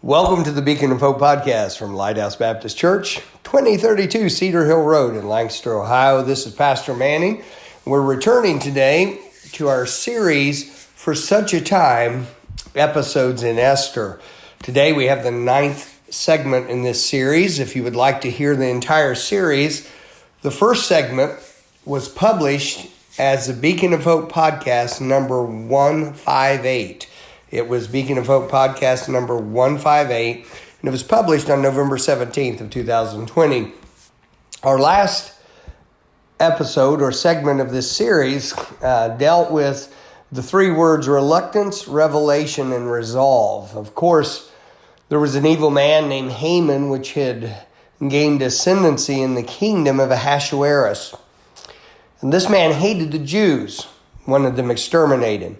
Welcome to the Beacon of Hope podcast from Lighthouse Baptist Church, 2032 Cedar Hill Road in Lancaster, Ohio. This is Pastor Manning. We're returning today to our series, For Such a Time, episodes in Esther. Today we have the 9th segment in this series. If you would like to hear the entire series, the first segment was published as the Beacon of Hope podcast number 158. It was Beacon of Hope podcast number 158, and it was published on November 17th of 2020. Our last episode or segment of this series dealt with the three words reluctance, revelation, and resolve. Of course, there was an evil man named Haman, which had gained ascendancy in the kingdom of Ahasuerus. And this man hated the Jews, wanted them exterminated.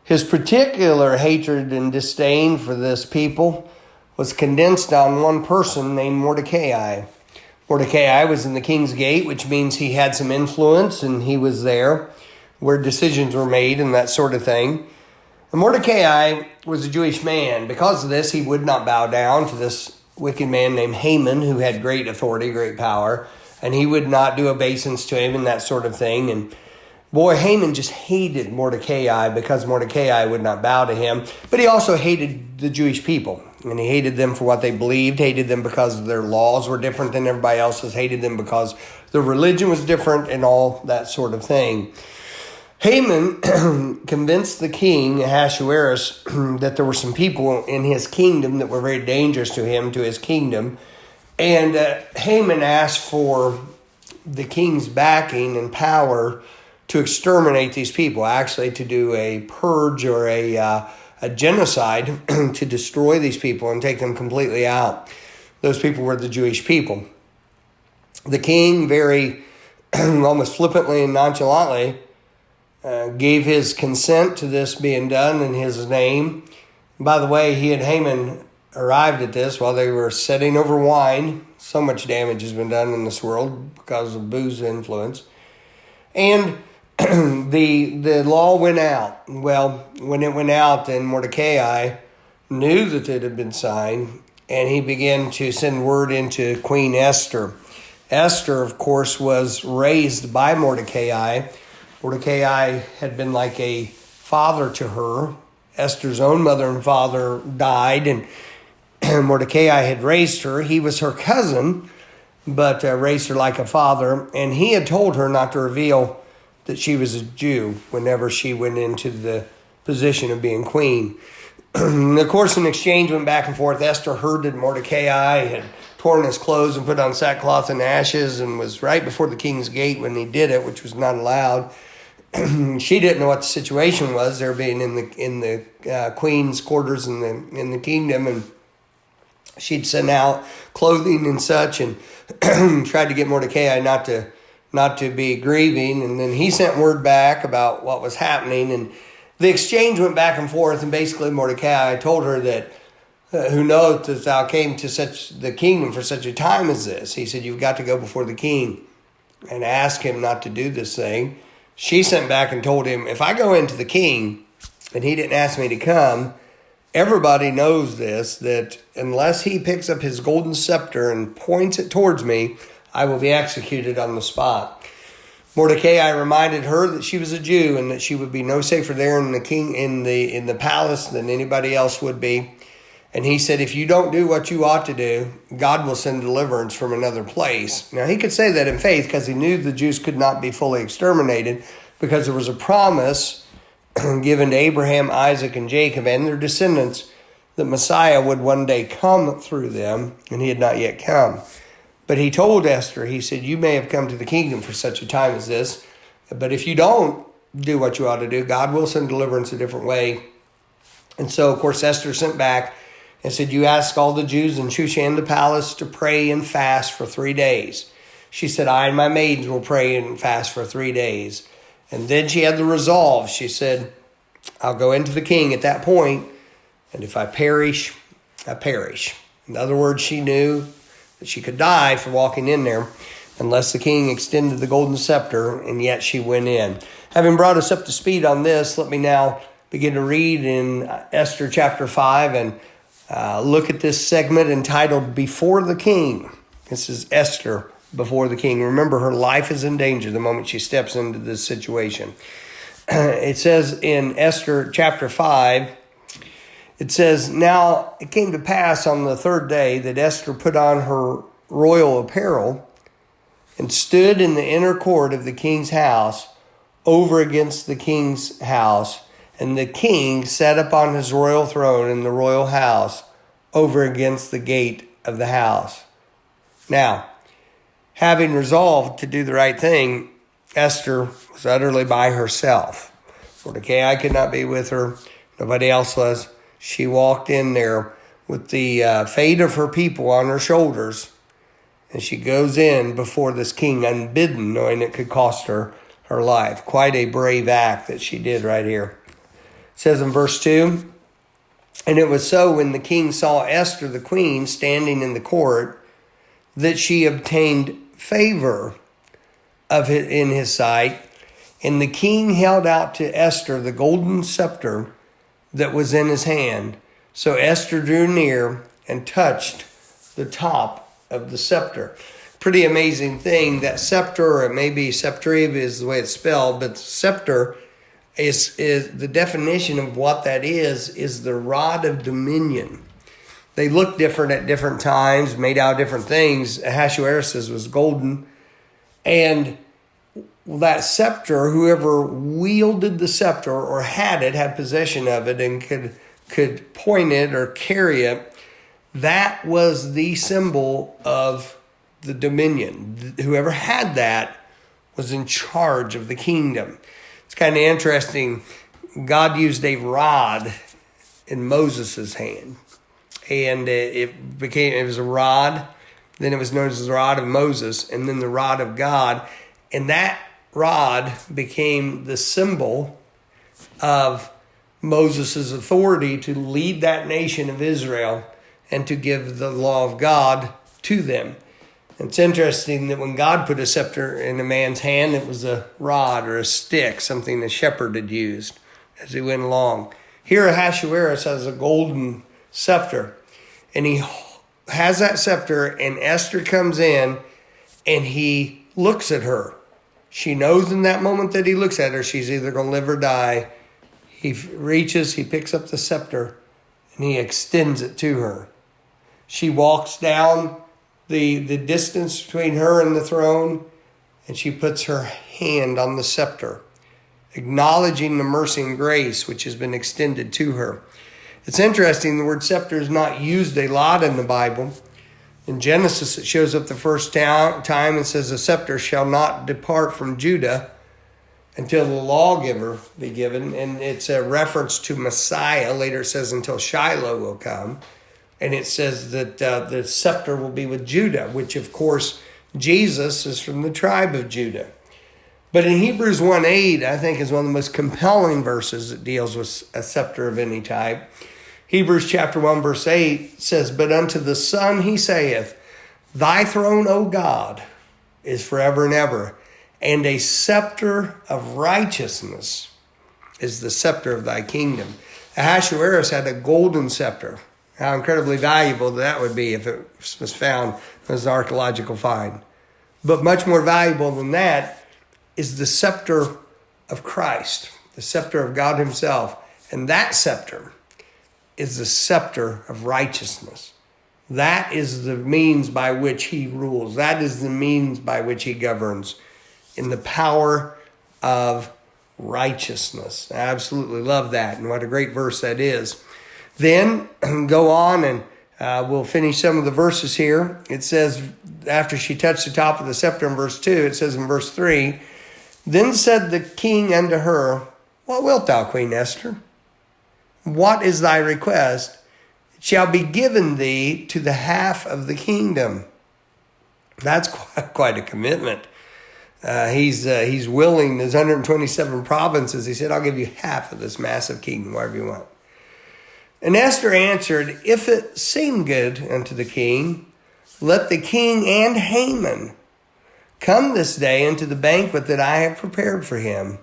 His particular hatred and disdain for this people was condensed on one person named Mordecai. Mordecai was in the king's gate, which means he had some influence and he was there where decisions were made and that sort of thing. And Mordecai was a Jewish man. Because of this, he would not bow down to this wicked man named Haman, who had great authority, great power, and he would not do obeisance to him and that sort of thing. And boy, Haman just hated Mordecai because Mordecai would not bow to him. But he also hated the Jewish people. And he hated them for what they believed, hated them because their laws were different than everybody else's, hated them because their religion was different and all that sort of thing. Haman convinced the king, Ahasuerus, that there were some people in his kingdom that were very dangerous to him, to his kingdom. And Haman asked for the king's backing and power to exterminate these people, actually to do a purge or a genocide to destroy these people and take them completely out. Those people were the Jewish people. The king very almost flippantly and nonchalantly gave his consent to this being done in his name. By the way, he and Haman arrived at this while they were setting over wine. So much damage has been done in this world because of booze influence. And the law went out. Well, when it went out, then Mordecai knew that it had been signed, and he began to send word into Queen Esther. Esther, of course, was raised by Mordecai. Mordecai had been like a father to her. Esther's own mother and father died, and Mordecai had raised her. He was her cousin, but raised her like a father, and he had told her not to reveal that she was a Jew whenever she went into the position of being queen. Of course, an exchange went back and forth. Esther heard that Mordecai had torn his clothes and put on sackcloth and ashes and was right before the king's gate when he did it, which was not allowed. She didn't know what the situation was, there being in the queen's quarters in the kingdom, and she'd sent out clothing and such and tried to get Mordecai not to be grieving, and then he sent word back about what was happening, and the exchange went back and forth, and basically Mordecai told her that, who knoweth that thou came to such the kingdom for such a time as this. He said, you've got to go before the king and ask him not to do this thing. She sent back and told him, if I go into the king and he didn't ask me to come, everybody knows this, that unless he picks up his golden scepter and points it towards me, I will be executed on the spot. Mordecai reminded her that she was a Jew and that she would be no safer there in the palace than anybody else would be. And he said, if you don't do what you ought to do, God will send deliverance from another place. Now, he could say that in faith because he knew the Jews could not be fully exterminated because there was a promise given to Abraham, Isaac, and Jacob and their descendants that Messiah would one day come through them, and he had not yet come. But he told Esther, he said, you may have come to the kingdom for such a time as this, but if you don't do what you ought to do, God will send deliverance a different way. And so, of course, Esther sent back and said, you ask all the Jews in Shushan the palace to pray and fast for 3 days. She said, I and my maids will pray and fast for 3 days. And then she had the resolve. She said, I'll go into the king at that point, and if I perish, I perish. In other words, she knew that she could die for walking in there unless the king extended the golden scepter, and yet she went in. Having brought us up to speed on this, let me now begin to read in Esther chapter 5, and look at this segment entitled Before the King. This is Esther before the king. Remember, her life is in danger the moment she steps into this situation. It says in Esther chapter 5, it says, "Now it came to pass on the third day that Esther put on her royal apparel and stood in the inner court of the king's house over against the king's house. And the king sat upon his royal throne in the royal house over against the gate of the house." Now, having resolved to do the right thing, Esther was utterly by herself. Mordecai could not be with her. Nobody else was. She walked in there with the fate of her people on her shoulders. And she goes in before this king unbidden, knowing it could cost her her life. Quite a brave act that she did right here. It says in verse 2, "And it was so when the king saw Esther the queen standing in the court, that she obtained favor in his sight. And the king held out to Esther the golden scepter that was in his hand. So Esther drew near and touched the top of the scepter." Pretty amazing thing. That scepter, or it may be sceptre is the way it's spelled, but scepter is the definition of what that is the rod of dominion. They look different at different times, made out of different things. Ahasuerus' was golden. And that scepter, whoever wielded the scepter or had it, had possession of it and could point it or carry it, that was the symbol of the dominion. Whoever had that was in charge of the kingdom. It's kind of interesting. God used a rod in Moses' hand. And it was a rod, then it was known as the rod of Moses, and then the rod of God. And that rod became the symbol of Moses' authority to lead that nation of Israel and to give the law of God to them. It's interesting that when God put a scepter in a man's hand, it was a rod or a stick, something the shepherd had used as he went along. Here Ahasuerus has a golden scepter, and he has that scepter, and Esther comes in and he looks at her. She knows in that moment that he looks at her, she's either going to live or die. He reaches, he picks up the scepter, and he extends it to her. She walks down the distance between her and the throne, and she puts her hand on the scepter, acknowledging the mercy and grace which has been extended to her. It's interesting, the word scepter is not used a lot in the Bible. In Genesis, it shows up the first time and says, "The scepter shall not depart from Judah until the lawgiver be given." And it's a reference to Messiah. Later it says, "Until Shiloh will come." And it says that the scepter will be with Judah, which of course Jesus is from the tribe of Judah. But in Hebrews 1:8, I think is one of the most compelling verses that deals with a scepter of any type. Hebrews chapter 1 verse 8 says, "But unto the Son he saith, Thy throne, O God, is forever and ever, and a scepter of righteousness is the scepter of thy kingdom." Ahasuerus had a golden scepter. How incredibly valuable that would be if it was found as an archaeological find. But much more valuable than that is the scepter of Christ, the scepter of God himself. And that scepter is the scepter of righteousness. That is the means by which he rules. That is the means by which he governs, in the power of righteousness. I absolutely love that, and what a great verse that is. Then go on, and we'll finish some of the verses here. It says, after she touched the top of the scepter in verse 2, it says in verse 3, "Then said the king unto her, What wilt thou, Queen Esther? What is thy request? It shall be given thee to the half of the kingdom." That's quite a commitment. He's willing. There's 127 provinces. He said, "I'll give you half of this massive kingdom, whatever you want." And Esther answered, "If it seem good unto the king, let the king and Haman come this day into the banquet that I have prepared for him."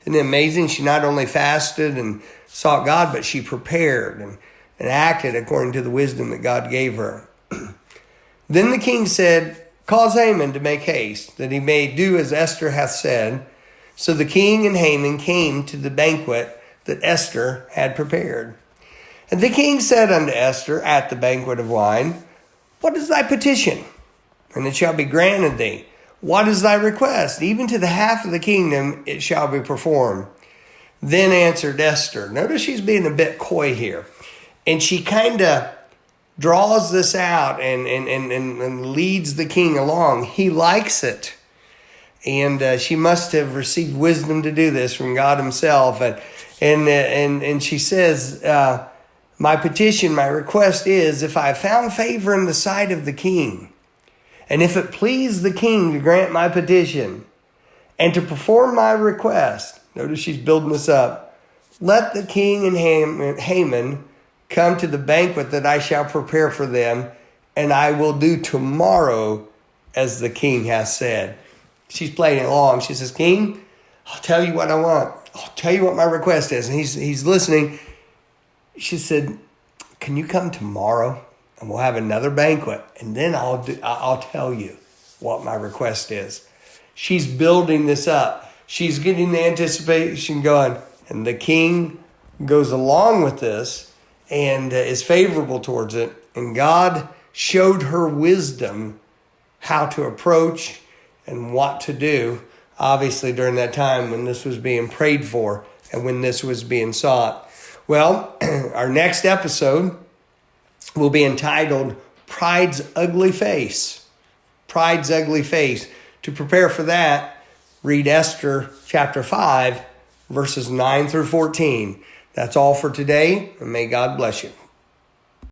Isn't it amazing? She not only fasted and sought God, but she prepared. and acted according to the wisdom that God gave her. Then the king said, cause Haman to make haste, that he may do as Esther hath said. So the king and Haman came to the banquet that Esther had prepared. And the king said unto Esther at the banquet of wine, what is thy petition? And it shall be granted thee. What is thy request? Even to the half of the kingdom it shall be performed. Then answered Esther. Notice she's being a bit coy here. And she kind of draws this out and leads the king along. He likes it. And she must have received wisdom to do this from God himself. And she says, my petition, my request is, if I have found favor in the sight of the king, and if it please the king to grant my petition and to perform my request, notice she's building this up, let the king and Haman come to the banquet that I shall prepare for them, and I will do tomorrow as the king has said. She's playing along. She says, King, I'll tell you what I want. I'll tell you what my request is. And he's listening. She said, can you come tomorrow? And we'll have another banquet. And then I'll tell you what my request is. She's building this up. She's getting the anticipation going. And the king goes along with this and is favorable towards it. And God showed her wisdom how to approach and what to do, obviously during that time when this was being prayed for and when this was being sought. Well, our next episode will be entitled Pride's Ugly Face. Pride's Ugly Face. To prepare for that, read Esther chapter 5, verses 9 through 14. That's all for today, and may God bless you.